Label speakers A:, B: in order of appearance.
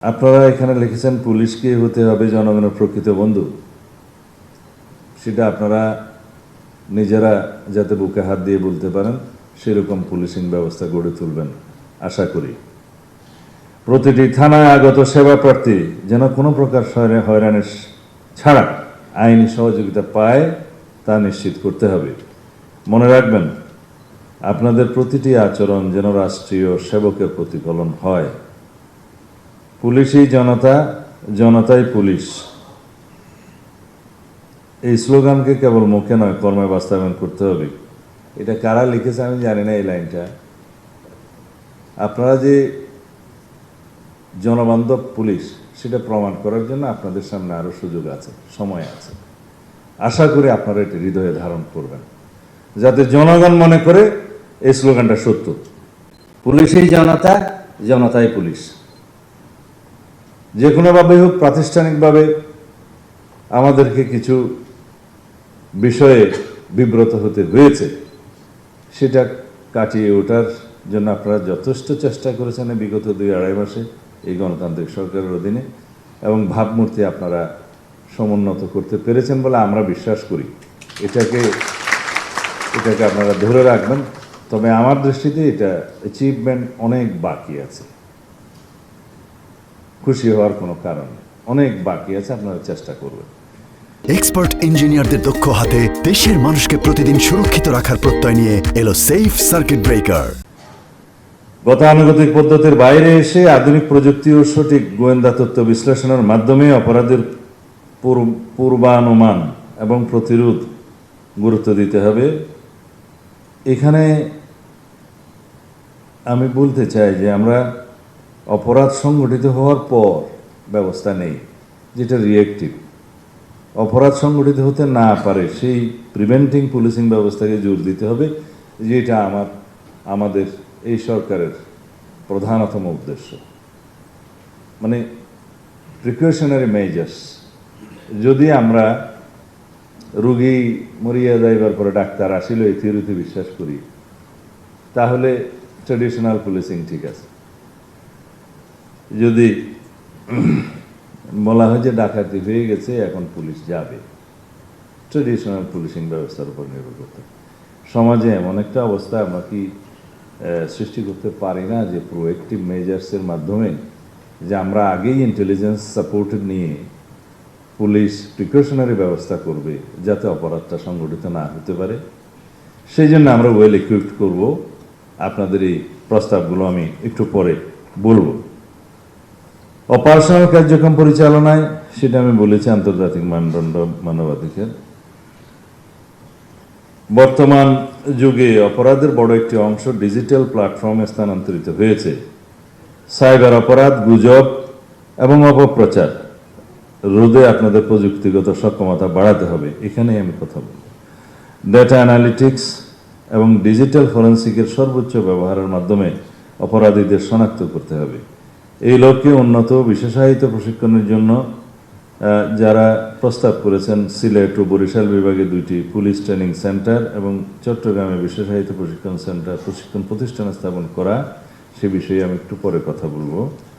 A: আপনারা এখানে লিখেছেন পুলিশকে হতে হবে জনগণের প্রকৃত বন্ধু। সেটা আপনারা নিজেরা যাতে বুকে হাত দিয়ে বলতে পারেন সেরকম পুলিশিং ব্যবস্থা গড়ে তুলবেন আশা করি। প্রতিটি থানায় আগত সেবা প্রার্থী যেন কোনো প্রকার হয়রানি ছাড়া আইনি সহযোগিতা পায় তা নিশ্চিত করতে হবে। মনে রাখবেন, আপনাদের প্রতিটি আচরণ যেন রাষ্ট্রীয় সেবকের প্রতিফলন হয়। পুলিশই জনতা, জনতাই পুলিশ, এই স্লোগানকে কেবল মুখে নয় কর্মে বাস্তবায়ন করতে হবে। এটা কারা লিখেছে আমি জানি না এই লাইনটা। আপনারা যে জনবান্ধব পুলিশ সেটা প্রমাণ করার জন্য আপনাদের সামনে আরও সুযোগ আছে, সময় আছে। আশা করি আপনারা এটি হৃদয়ে ধারণ করবেন, যাতে জনগণ মনে করে এই স্লোগানটা সত্য। পুলিশই জনতা, জনতাই পুলিশ। যে কোনোভাবে হোক প্রাতিষ্ঠানিকভাবে আমাদেরকে কিছু বিষয়ে বিব্রত হতে হয়েছে, সেটা কাটিয়ে ওঠার জন্য আপনারা যথেষ্ট চেষ্টা করেছেন বিগত 2-2.5 মাসে এই গণতান্ত্রিক সরকারের অধীনে, এবং ভাবমূর্তি আপনারা সমুন্নত করতে পেরেছেন বলে আমরা বিশ্বাস করি। এটাকে আপনারা ধরে রাখবেন। তবে আমার দৃষ্টিতে এটা অ্যাচিভমেন্ট অনেক বাকি আছে, খুশি হওয়ার কোনো কারণ নেই, অনেক বাকি আছে, আপনারা চেষ্টা করবেন।
B: এক্সপার্ট ইঞ্জিনিয়ারদের দক্ষ হাতে দেশের মানুষকে প্রতিদিন সুরক্ষিত রাখার প্রত্যয় নিয়ে এলো সেফ সার্কিট ব্রেকার।
A: গতানুগতিক পদ্ধতির বাইরে এসে আধুনিক প্রযুক্তি ও সঠিক গোয়েন্দা তথ্য বিশ্লেষণের মাধ্যমে অপরাধের পূর্বানুমান এবং প্রতিরোধ গুরুত্ব দিতে হবে। এখানে আমি বলতে চাই যে আমরা অপরাধ সংগঠিত হওয়ার পর ব্যবস্থা নেই, যেটা রিয়েক্টিভ। অপরাধ সংগঠিত হতে না পারে সেই প্রিভেন্টিং পুলিশিং ব্যবস্থাকে জোর দিতে হবে, যেটা আমাদের এই সরকারের প্রধানতম উদ্দেশ্য। মানে প্রিকশনারি মেজার্স। যদি আমরা রোগী মরিয়া যাইবার পরে ডাক্তার আসিল এই থিওরিতে বিশ্বাস করি, তাহলে ট্রেডিশনাল পুলিশিং ঠিক আছে। যদি বলা হয় যে ডাকাতি হয়ে গেছে এখন পুলিশ যাবে, ট্রেডিশনাল পুলিশিং ব্যবস্থার উপর নির্ভর করতে। সমাজে এমন একটা অবস্থা আমরা কি সৃষ্টি করতে পারি না যে প্রোঅ্যাক্টিভ মেজার্সের মাধ্যমে, যে আমরা আগেই ইন্টেলিজেন্স সাপোর্ট নিয়ে পুলিশ প্রিকশনারি ব্যবস্থা করবে যাতে অপরাধটা সংগঠিত না হতে পারে। সেই জন্য আমরা ওয়েল ইকুইপড করব। আপনাদের এই প্রস্তাবগুলো আমি একটু পরে বলবো। অপারেশনাল কার্যক্রম পরিচালনায় সেটা আমি বলেছি আন্তর্জাতিক মানদণ্ড মানবাধিকার। বর্তমান যুগে অপরাধের বড় একটি অংশ ডিজিটাল প্ল্যাটফর্মে স্থানান্তরিত হয়েছে। সাইবার অপরাধ, গুজব এবং অপপ্রচার রোধে আপনাদের প্রযুক্তিগত সক্ষমতা বাড়াতে হবে, এখানেই আমি কথা বলব। ডেটা অ্যানালিটিক্স এবং ডিজিটাল ফরেন্সিকের সর্বোচ্চ ব্যবহারের মাধ্যমে অপরাধীদের শনাক্ত করতে হবে। এই লক্ষ্যে উন্নত বিশেষায়িত প্রশিক্ষণের জন্য যারা প্রস্তাব করেছেন, সিলেট ও বরিশাল বিভাগে 2টি পুলিশ ট্রেনিং সেন্টার এবং চট্টগ্রামে বিশেষায়িত প্রশিক্ষণ প্রতিষ্ঠান স্থাপন করা, সে বিষয়ে আমি একটু পরে কথা বলবো।